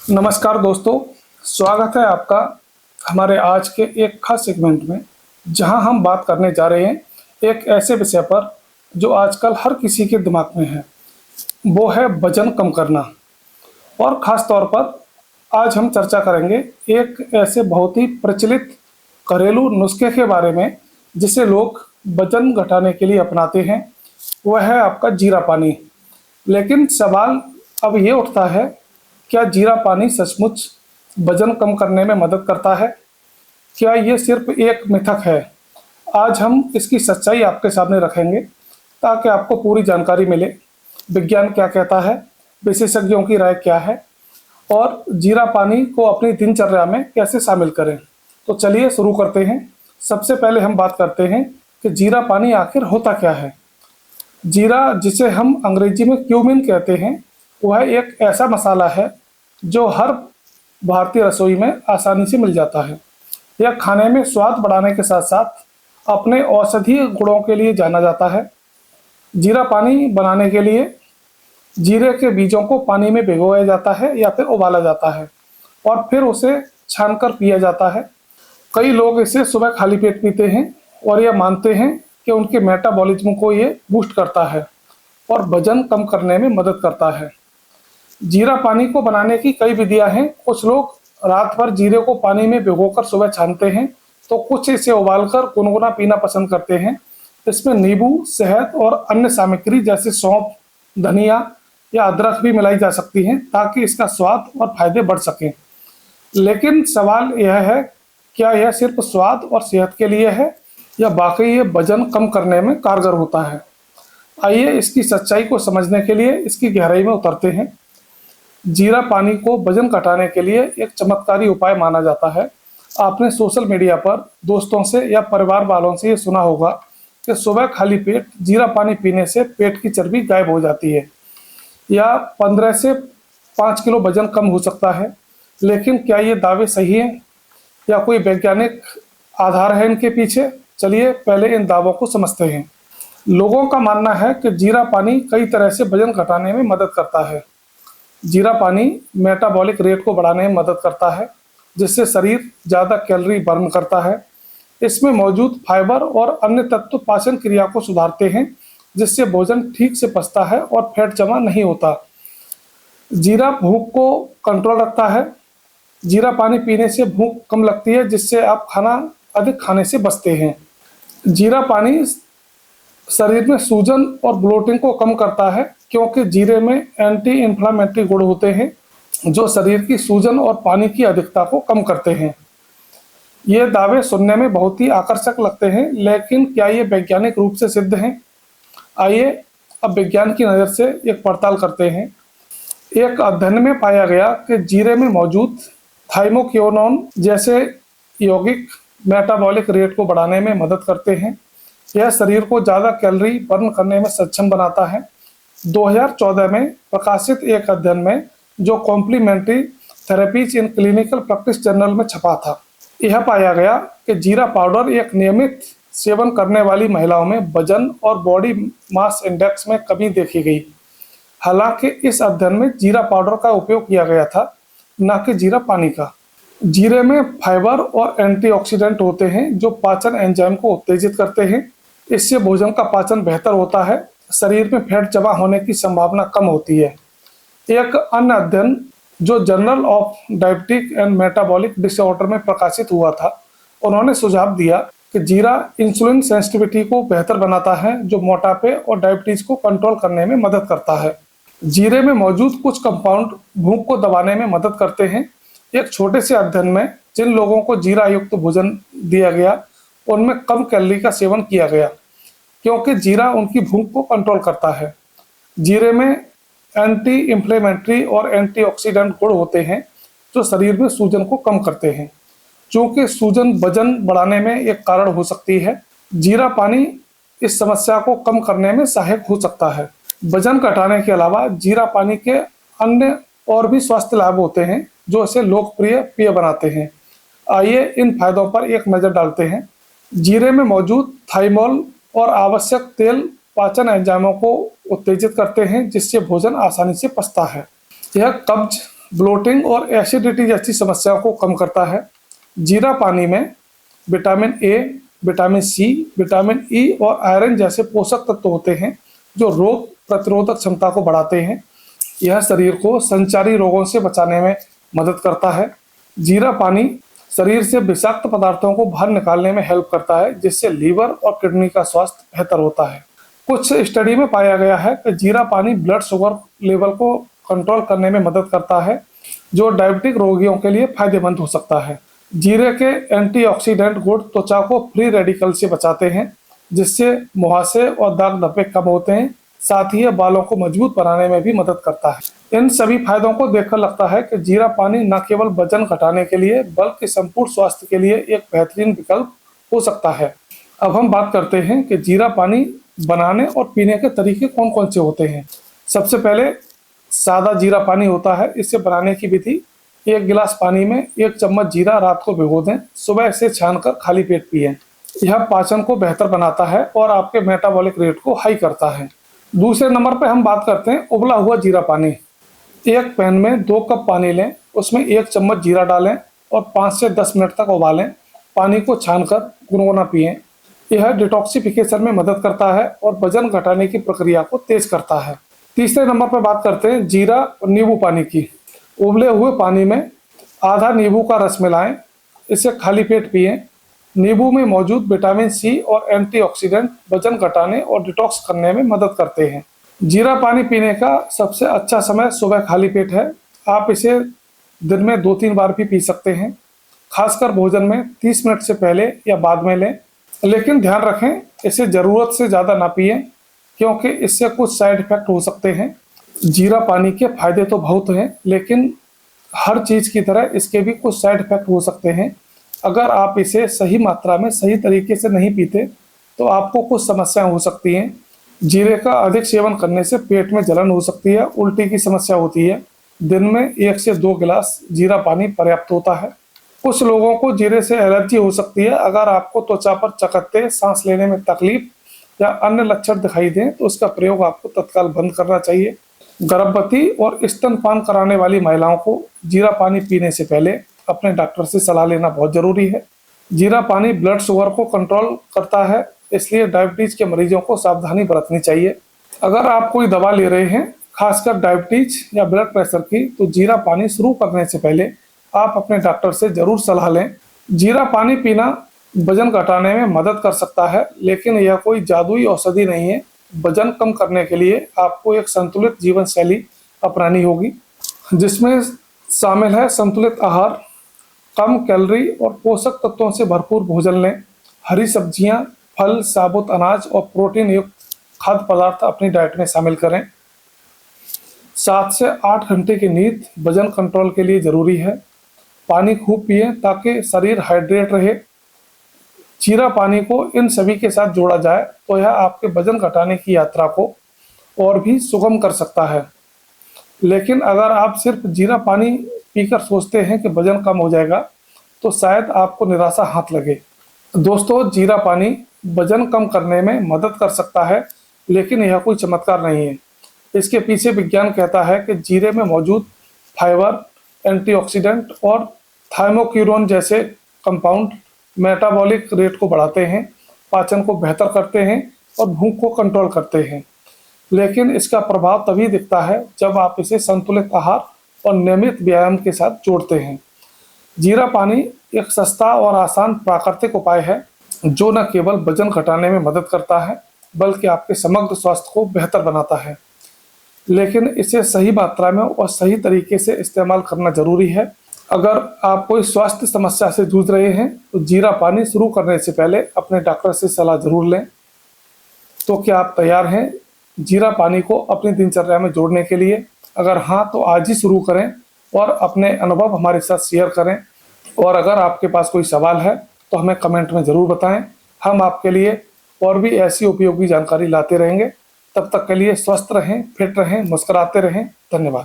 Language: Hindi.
नमस्कार दोस्तों, स्वागत है आपका हमारे आज के एक खास सेगमेंट में, जहां हम बात करने जा रहे हैं एक ऐसे विषय पर जो आजकल हर किसी के दिमाग में है। वो है वजन कम करना। और ख़ास तौर पर आज हम चर्चा करेंगे एक ऐसे बहुत ही प्रचलित घरेलू नुस्खे के बारे में जिसे लोग वजन घटाने के लिए अपनाते हैं। वह है आपका जीरा पानी। लेकिन सवाल अब ये उठता है, क्या जीरा पानी सचमुच वजन कम करने में मदद करता है? क्या ये सिर्फ एक मिथक है? आज हम इसकी सच्चाई आपके सामने रखेंगे ताकि आपको पूरी जानकारी मिले। विज्ञान क्या कहता है, विशेषज्ञों की राय क्या है और जीरा पानी को अपनी दिनचर्या में कैसे शामिल करें। तो चलिए शुरू करते हैं। सबसे पहले हम बात करते हैं कि जीरा पानी आखिर होता क्या है। जीरा, जिसे हम अंग्रेजी में क्यूमिन कहते हैं, वह एक ऐसा मसाला है जो हर भारतीय रसोई में आसानी से मिल जाता है। यह खाने में स्वाद बढ़ाने के साथ साथ अपने औषधीय गुणों के लिए जाना जाता है। जीरा पानी बनाने के लिए जीरे के बीजों को पानी में भिगोया जाता है या फिर उबाला जाता है और फिर उसे छानकर पिया जाता है। कई लोग इसे सुबह खाली पेट पीते हैं और यह मानते हैं कि उनके मेटाबॉलिज्म को ये बूस्ट करता है और वजन कम करने में मदद करता है। जीरा पानी को बनाने की कई विधियां हैं। कुछ लोग रात भर जीरे को पानी में भिगोकर सुबह छानते हैं, तो कुछ इसे उबालकर गुनगुना पीना पसंद करते हैं। इसमें नींबू, शहद और अन्य सामग्री जैसे सौंफ, धनिया या अदरक भी मिलाई जा सकती हैं ताकि इसका स्वाद और फायदे बढ़ सकें। लेकिन सवाल यह है, क्या यह सिर्फ स्वाद और सेहत के लिए है या वाकई ये वजन कम करने में कारगर होता है? आइए इसकी सच्चाई को समझने के लिए इसकी गहराई में उतरते हैं। जीरा पानी को वजन घटाने के लिए एक चमत्कारी उपाय माना जाता है। आपने सोशल मीडिया पर दोस्तों से या परिवार वालों से ये सुना होगा कि सुबह खाली पेट जीरा पानी पीने से पेट की चर्बी गायब हो जाती है या 15 से 5 किलो वजन कम हो सकता है। लेकिन क्या ये दावे सही हैं या कोई वैज्ञानिक आधार है इनके पीछे? चलिए पहले इन दावों को समझते हैं। लोगों का मानना है कि जीरा पानी कई तरह से वजन घटाने में मदद करता है। जीरा पानी मेटाबॉलिक रेट को बढ़ाने में मदद करता है, जिससे शरीर ज़्यादा कैलोरी बर्न करता है। इसमें मौजूद फाइबर और अन्य तत्व पाचन क्रिया को सुधारते हैं, जिससे भोजन ठीक से पचता है और फैट जमा नहीं होता। जीरा भूख को कंट्रोल रखता है। जीरा पानी पीने से भूख कम लगती है, जिससे आप खाना अधिक खाने से बचते हैं। जीरा पानी शरीर में सूजन और ब्लोटिंग को कम करता है, क्योंकि जीरे में एंटी इन्फ्लामेटरी गुण होते हैं जो शरीर की सूजन और पानी की अधिकता को कम करते हैं। ये दावे सुनने में बहुत ही आकर्षक लगते हैं, लेकिन क्या ये वैज्ञानिक रूप से सिद्ध हैं? आइए अब विज्ञान की नज़र से एक पड़ताल करते हैं। एक अध्ययन में पाया गया कि जीरे में मौजूद थाइमोक्विनोन जैसे यौगिक मेटाबॉलिक रेट को बढ़ाने में मदद करते हैं। यह शरीर को ज़्यादा कैलोरी बर्न करने में सक्षम बनाता है। 2014 में प्रकाशित एक अध्ययन में, जो complementary therapies in clinical practice journal में छपा था, यह पाया गया कि जीरा पाउडर एक नियमित सेवन करने वाली महिलाओं में वजन और बॉडी मास इंडेक्स में कमी देखी गई। हालांकि इस अध्ययन में जीरा पाउडर का उपयोग किया गया था, न कि जीरा पानी का। जीरे में फाइबर और एंटीऑक्सीडेंट होते हैं जो पाचन एंजाइम को उत्तेजित करते हैं। इससे भोजन का पाचन बेहतर होता है, शरीर में फैट जमा होने की संभावना कम होती है। एक अन्य अध्ययन जो journal of diabetic and metabolic disorder में प्रकाशित हुआ था, उन्होंने सुझाव दिया कि जीरा इंसुलिन सेंसिटिविटी को बेहतर बनाता है, जो मोटापे और डायबिटीज को कंट्रोल करने में मदद करता है। जीरे में मौजूद कुछ कंपाउंड भूख को दबाने में मदद करते हैं। एक छोटे से अध्ययन में जिन लोगों को जीरा युक्त भोजन दिया गया, उनमें कम कैलोरी का सेवन किया गया, क्योंकि जीरा उनकी भूख को कंट्रोल करता है। जीरे में एंटी इंफ्लेमेटरी और एंटीऑक्सीडेंट गुण होते हैं जो शरीर में सूजन को कम करते हैं। चूँकि सूजन वजन बढ़ाने में एक कारण हो सकती है, जीरा पानी इस समस्या को कम करने में सहायक हो सकता है। वजन घटाने के अलावा जीरा पानी के अन्य और भी स्वास्थ्य लाभ होते हैं जो इसे लोकप्रिय पेय बनाते हैं। आइए इन फायदों पर एक नज़र डालते हैं। जीरे में मौजूद थाइमोल और आवश्यक तेल पाचन एंजाइमों को उत्तेजित करते हैं, जिससे भोजन आसानी से पचता है। यह कब्ज, ब्लोटिंग और एसिडिटी जैसी समस्याओं को कम करता है। जीरा पानी में vitamin A, vitamin C, vitamin E और आयरन जैसे पोषक तत्व होते हैं जो रोग प्रतिरोधक क्षमता को बढ़ाते हैं। यह शरीर को संचारी रोगों से बचाने में मदद करता है। जीरा पानी शरीर से विषाक्त पदार्थों को बाहर निकालने में हेल्प करता है, जिससे लीवर और किडनी का स्वास्थ्य बेहतर होता है। कुछ स्टडी में पाया गया है कि जीरा पानी ब्लड शुगर लेवल को कंट्रोल करने में मदद करता है, जो डायबिटिक रोगियों के लिए फायदेमंद हो सकता है। जीरे के एंटीऑक्सीडेंट गुण त्वचा को फ्री रेडिकल से बचाते हैं, जिससे मुहासे और दाग धब्बे कम होते हैं। साथ ही यह बालों को मजबूत बनाने में भी मदद करता है। इन सभी फायदों को देखकर लगता है कि जीरा पानी न केवल वजन घटाने के लिए बल्कि संपूर्ण स्वास्थ्य के लिए एक बेहतरीन विकल्प हो सकता है। अब हम बात करते हैं कि जीरा पानी बनाने और पीने के तरीके कौन कौन से होते हैं। सबसे पहले सादा जीरा पानी होता है। इसे बनाने की विधि: 1 गिलास पानी में 1 चम्मच जीरा रात को भिगो दें, सुबह इसे छानकर खाली पेट पिएं। यह पाचन को बेहतर बनाता है और आपके मेटाबॉलिक रेट को हाई करता है। दूसरे नंबर पे हम बात करते हैं उबला हुआ जीरा पानी। एक पैन में 2 कप पानी लें, उसमें 1 चम्मच जीरा डालें और 5 से 10 मिनट तक उबालें। पानी को छानकर गुनगुना पिएं। यह डिटॉक्सिफिकेशन में मदद करता है और वजन घटाने की प्रक्रिया को तेज करता है। तीसरे नंबर पर बात करते हैं जीरा और नींबू पानी की। उबले हुए पानी में आधा नींबू का रस मिलाएं, इसे खाली पेट पिएं। नींबू में मौजूद विटामिन सी और एंटीऑक्सीडेंट वजन घटाने और डिटॉक्स करने में मदद करते हैं। जीरा पानी पीने का सबसे अच्छा समय सुबह खाली पेट है। आप इसे दिन में 2-3 बार भी पी सकते हैं, खासकर भोजन में 30 मिनट से पहले या बाद में लें। लेकिन ध्यान रखें, इसे ज़रूरत से ज़्यादा ना पिएं, क्योंकि इससे कुछ साइड इफेक्ट हो सकते हैं। जीरा पानी के फायदे तो बहुत हैं, लेकिन हर चीज़ की तरह इसके भी कुछ साइड इफेक्ट हो सकते हैं। अगर आप इसे सही मात्रा में सही तरीके से नहीं पीते तो आपको कुछ समस्याएं हो सकती हैं। जीरे का अधिक सेवन करने से पेट में जलन हो सकती है, उल्टी की समस्या होती है। दिन में 1 से 2 गिलास जीरा पानी पर्याप्त होता है। कुछ लोगों को जीरे से एलर्जी हो सकती है। अगर आपको त्वचा पर चकत्ते, सांस लेने में तकलीफ या अन्य लक्षण दिखाई दें तो उसका प्रयोग आपको तत्काल बंद करना चाहिए। गर्भवती और स्तनपान कराने वाली महिलाओं को जीरा पानी पीने से पहले अपने डॉक्टर से सलाह लेना बहुत जरूरी है। जीरा पानी ब्लड शुगर को कंट्रोल करता है, इसलिए डायबिटीज के मरीजों को सावधानी बरतनी चाहिए। अगर आप कोई दवा ले रहे हैं, खासकर डायबिटीज या ब्लड प्रेशर की, तो जीरा पानी शुरू करने से पहले आप अपने डॉक्टर से जरूर सलाह लें। जीरा पानी पीना वजन घटाने में मदद कर सकता है, लेकिन यह कोई जादुई औषधि नहीं है। वजन कम करने के लिए आपको एक संतुलित जीवन शैली अपनानी होगी, जिसमें शामिल है संतुलित आहार, कम कैलोरी और पोषक तत्वों से भरपूर भोजन लें। हरी सब्जियां, फल, साबुत अनाज और प्रोटीन युक्त खाद्य पदार्थ अपनी डाइट में शामिल करें। 7 से 8 घंटे की नींद वजन कंट्रोल के लिए जरूरी है। पानी खूब पिएं ताकि शरीर हाइड्रेट रहे। जीरा पानी को इन सभी के साथ जोड़ा जाए तो यह आपके वजन घटाने की यात्रा को और भी सुगम कर सकता है। लेकिन अगर आप सिर्फ जीरा पानी पीकर सोचते हैं कि वजन कम हो जाएगा तो शायद आपको निराशा हाथ लगे। दोस्तों, जीरा पानी वजन कम करने में मदद कर सकता है, लेकिन यह कोई चमत्कार नहीं है। इसके पीछे विज्ञान कहता है कि जीरे में मौजूद फाइबर, एंटीऑक्सीडेंट और थाइमोक्यूरोन जैसे कंपाउंड मेटाबॉलिक रेट को बढ़ाते हैं, पाचन को बेहतर करते हैं और भूख को कंट्रोल करते हैं। लेकिन इसका प्रभाव तभी दिखता है जब आप इसे संतुलित आहार और नियमित व्यायाम के साथ जोड़ते हैं। जीरा पानी एक सस्ता और आसान प्राकृतिक उपाय है जो न केवल वजन घटाने में मदद करता है बल्कि आपके समग्र स्वास्थ्य को बेहतर बनाता है। लेकिन इसे सही मात्रा में और सही तरीके से इस्तेमाल करना जरूरी है। अगर आप कोई स्वास्थ्य समस्या से जूझ रहे हैं तो जीरा पानी शुरू करने से पहले अपने डॉक्टर से सलाह जरूर लें। तो क्या आप तैयार हैं जीरा पानी को अपनी दिनचर्या में जोड़ने के लिए? अगर हाँ, तो आज ही शुरू करें और अपने अनुभव हमारे साथ शेयर करें। और अगर आपके पास कोई सवाल है तो हमें कमेंट में ज़रूर बताएं। हम आपके लिए और भी ऐसी उपयोगी जानकारी लाते रहेंगे। तब तक के लिए स्वस्थ रहें, फिट रहें, मुस्कुराते रहें। धन्यवाद।